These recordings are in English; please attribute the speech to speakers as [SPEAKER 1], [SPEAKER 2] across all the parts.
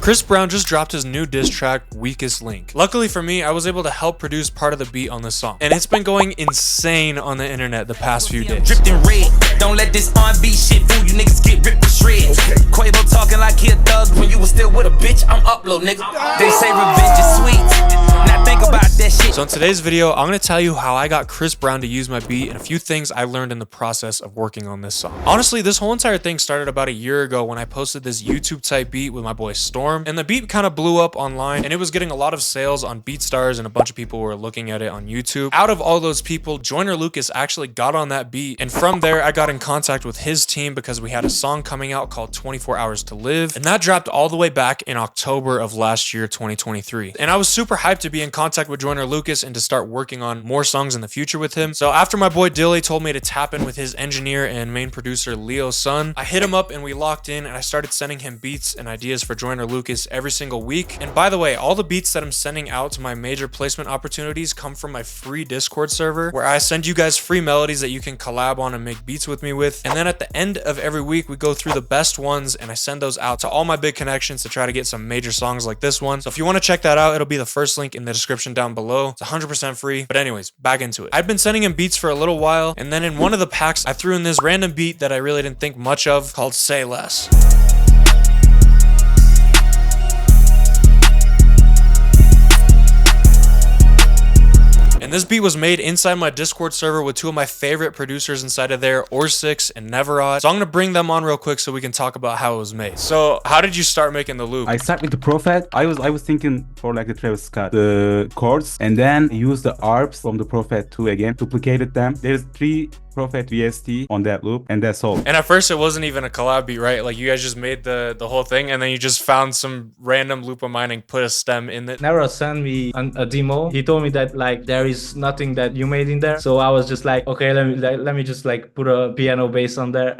[SPEAKER 1] Chris Brown just dropped his new diss track, Weakest Link. Luckily for me, I was able to help produce part of the beat on this song, and it's been going insane on the internet the past few days.
[SPEAKER 2] Dripped in red. Don't let this R&B shit fool you niggas get ripped to shreds. Quavo talking like he a thug when you was still with a bitch. I'm upload, nigga. They say revenge is sweet. Now think about that shit.
[SPEAKER 1] So in today's video, I'm gonna tell you how I got Chris Brown to use my beat and a few things I learned in the process of working on this song. Honestly, this whole entire thing started about a year ago when I posted this YouTube type beat with my boy Storm, and the beat kind of blew up online and it was getting a lot of sales on BeatStars and a bunch of people were looking at it on YouTube. Out of all those people, Joyner Lucas actually got on that beat, and from there I got in contact with his team because we had a song coming out called 24 Hours to Live, and that dropped all the way back in October of last year, 2023. And I was super hyped to be in contact with Joyner Lucas and to start working on more songs in the future with him. So after my boy Dilly told me to tap in with his engineer and main producer Leo Sun, I hit him up and we locked in, and I started sending him beats and ideas for Joyner Lucas every single week. And by the way, all the beats that I'm sending out to my major placement opportunities come from my free Discord server, where I send you guys free melodies that you can collab on and make beats with me with. And then at the end of every week, we go through the best ones and I send those out to all my big connections to try to get some major songs like this one. So if you want to check that out, it'll be the first link in the description down below. It's 100% free. But anyways, back into it. I'd been sending him beats for a little while, and then in one of the packs, I threw in this random beat that I really didn't think much of called Say Less. And this beat was made inside my Discord server with two of my favorite producers inside of there, Or6 and Neverod. So I'm gonna bring them on real quick so we can talk about how it was made. So how did you start making the loop?
[SPEAKER 3] I start with the Prophet. I was thinking for like the Travis Scott, the chords, and then use the arps from the Prophet 2 again, duplicated them. There's 3 Prophet VST on that loop, and that's all.
[SPEAKER 1] And at first it wasn't even a collab beat, right? Like you guys just made the whole thing, and then you just found some random loop of mine and put a stem in it.
[SPEAKER 4] Nero sent me a demo. He told me that like there is nothing that you made in there, so I was just like, okay, let me just like put a piano bass on there.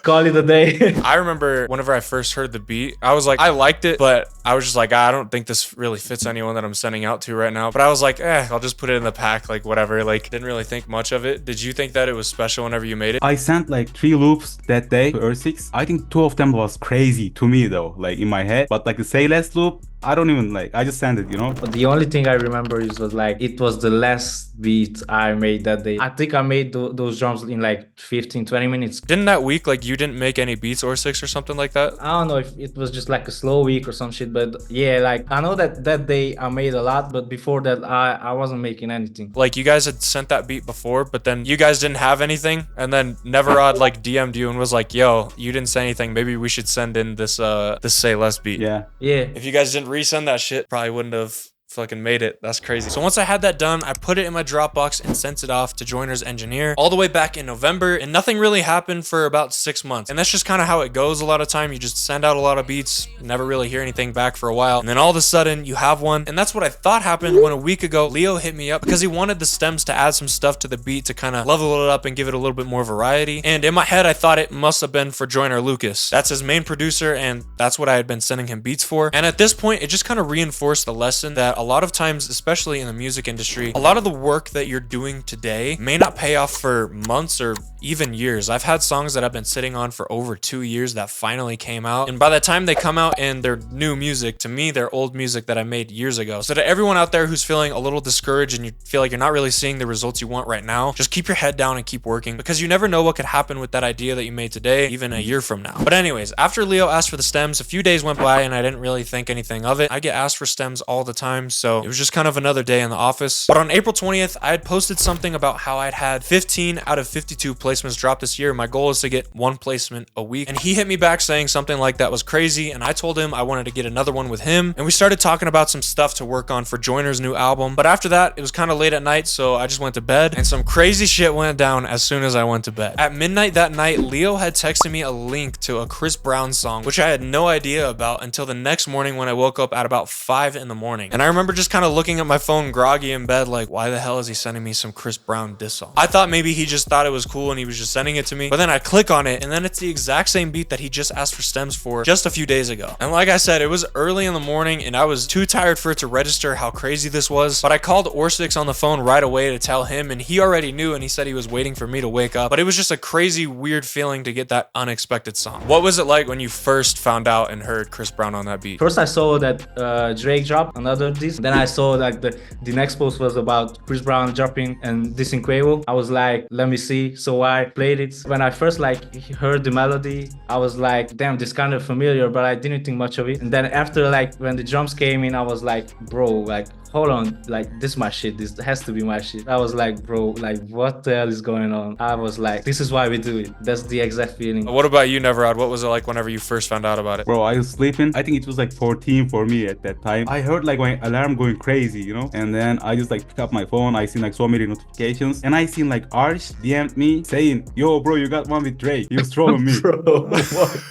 [SPEAKER 4] Call it a day.
[SPEAKER 1] I remember whenever I first heard the beat, I was like, I liked it, but I was just like, I don't think this really fits anyone that I'm sending out to right now. But I was like, I'll just put it in the pack, like whatever. Like didn't really think much of it. Did you think that it was special whenever you made it?
[SPEAKER 3] I sent like 3 loops that day to Earth6. I think 2 of them was crazy to me though, like in my head. But like the Say Less loop, I don't even like, I just sent it, you know?
[SPEAKER 4] But the only thing I remember was like, it was the last beat I made that day. I think I made those drums in like 15-20 minutes.
[SPEAKER 1] Didn't that week, like you didn't make any beats Or6 or something like that?
[SPEAKER 4] I don't know if it was just like a slow week or some shit, but yeah, like I know that day I made a lot, but before that I wasn't making anything.
[SPEAKER 1] Like you guys had sent that beat before, but then you guys didn't have anything, and then Neverod like DM'd you and was like, yo, you didn't say anything, maybe we should send in this Say Less beat.
[SPEAKER 3] Yeah.
[SPEAKER 1] If you guys didn't resend that shit, probably wouldn't have fucking made it. That's crazy. So once I had that done, I put it in my Dropbox and sent it off to Joyner's engineer all the way back in November, and nothing really happened for about 6 months. And that's just kind of how it goes a lot of time. You just send out a lot of beats, never really hear anything back for a while, and then all of a sudden you have one. And that's what I thought happened when a week ago Leo hit me up because he wanted the stems to add some stuff to the beat to kind of level it up and give it a little bit more variety. And in my head I thought it must have been for Joyner Lucas. That's his main producer, and that's what I had been sending him beats for. And at this point it just kind of reinforced the lesson that a lot of times, especially in the music industry, a lot of the work that you're doing today may not pay off for months or even years. I've had songs that I've been sitting on for over 2 years that finally came out, and by the time they come out and they're new music, to me they're old music that I made years ago. So to everyone out there who's feeling a little discouraged and you feel like you're not really seeing the results you want right now, just keep your head down and keep working, because you never know what could happen with that idea that you made today, even a year from now. But anyways, after Leo asked for the stems, a few days went by and I didn't really think anything of it. I get asked for stems all the time, so it was just kind of another day in the office. But on April 20th, I had posted something about how I'd had 15 out of 52 placements drop this year. My goal is to get 1 placement a week. And he hit me back saying something like that was crazy. And I told him I wanted to get another one with him. And we started talking about some stuff to work on for Joyner's new album. But after that, it was kind of late at night, so I just went to bed. And some crazy shit went down as soon as I went to bed. At midnight that night, Leo had texted me a link to a Chris Brown song, which I had no idea about until the next morning when I woke up at about 5 in the morning. And I remember just kind of looking at my phone groggy in bed like, why the hell is he sending me some Chris Brown diss song? I thought maybe he just thought it was cool and he was just sending it to me. But then I click on it and then it's the exact same beat that he just asked for stems for just a few days ago. And like I said, it was early in the morning and I was too tired for it to register how crazy this was. But I called Orsix on the phone right away to tell him, and he already knew, and he said he was waiting for me to wake up. But it was just a crazy, weird feeling to get that unexpected song. What was it like when you first found out and heard Chris Brown on that beat?
[SPEAKER 4] First I saw that Drake dropped another diss. Then I saw like the next post was about Chris Brown dropping and dissing Quavo. I was like, let me see. So I played it. When I first like heard the melody, I was like, damn, this kind of familiar, but I didn't think much of it. And then after like when the drums came in, I was like, bro, like hold on, like this is my shit, this has to be my shit. I was like, bro, like what the hell is going on? I was like, this is why we do it. That's the exact feeling.
[SPEAKER 1] What about you, Neverod? What was it like whenever you first found out about it?
[SPEAKER 3] Bro, I was sleeping. I think it was like 14 for me at that time. I heard like my alarm going crazy, you know? And then I just like pick up my phone. I seen like so many notifications. And I seen like Arsh DM'd me saying, yo, bro, you got one with Drake. He was trolling me.
[SPEAKER 4] Bro, what?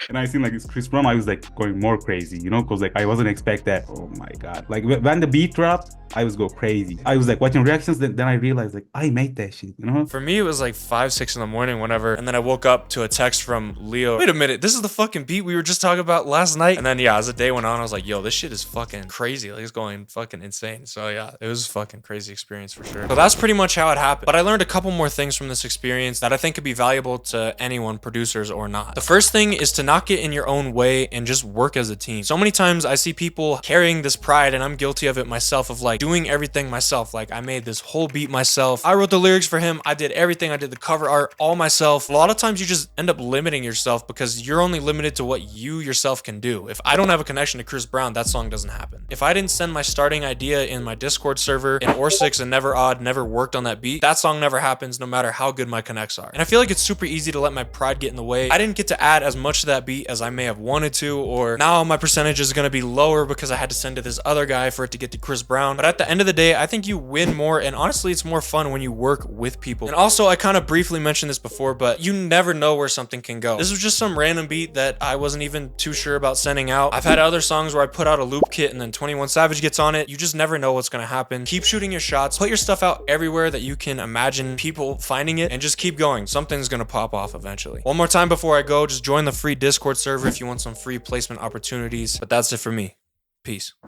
[SPEAKER 3] And I seen like it's Chris Brown. I was like going more crazy, you know? Cause like I wasn't expect that. Oh my God. Like when the beat dropped, I was go crazy. I was like watching reactions. Then I realized like I made that shit, you know?
[SPEAKER 1] For me, it was like 5, 6 in the morning, whenever. And then I woke up to a text from Leo. Wait a minute, this is the fucking beat we were just talking about last night. And then yeah, as the day went on, I was like, yo, this shit is fucking crazy. Like it's going fucking insane. So yeah, it was a fucking crazy experience for sure. So that's pretty much how it happened. But I learned a couple more things from this experience that I think could be valuable to anyone, producers or not. The first thing is to not get in your own way and just work as a team. So many times I see people carrying this pride, and I'm guilty of it myself, of like doing everything myself. Like I made this whole beat myself. I wrote the lyrics for him. I did everything. I did the cover art all myself. A lot of times you just end up limiting yourself because you're only limited to what you yourself can do. If I don't have a connection to Chris Brown, that song doesn't happen. If I didn't send my starting idea in my Discord server and Orsix and Never Odd never worked on that beat, that song never happens no matter how good my connects are. And I feel like it's super easy to let my pride get in the way. I didn't get to add as much to that beat as I may have wanted to, or now my percentage is going to be lower because I had to send to this other guy for it to get to Chris Brown. But at the end of the day, I think you win more, and honestly it's more fun when you work with people. And also, I kind of briefly mentioned this before, but you never know where something can go. This was just some random beat that I wasn't even too sure about sending out. I've had other songs where I put out a loop kit and then 21 Savage gets on it. You just never know what's going to happen. Keep shooting your shots, put your stuff out everywhere that you can imagine people finding it, and just keep going. Something's going to pop off eventually. One more time before I go, just join the free Discord server if you want some free placement opportunities. But that's it for me. Peace.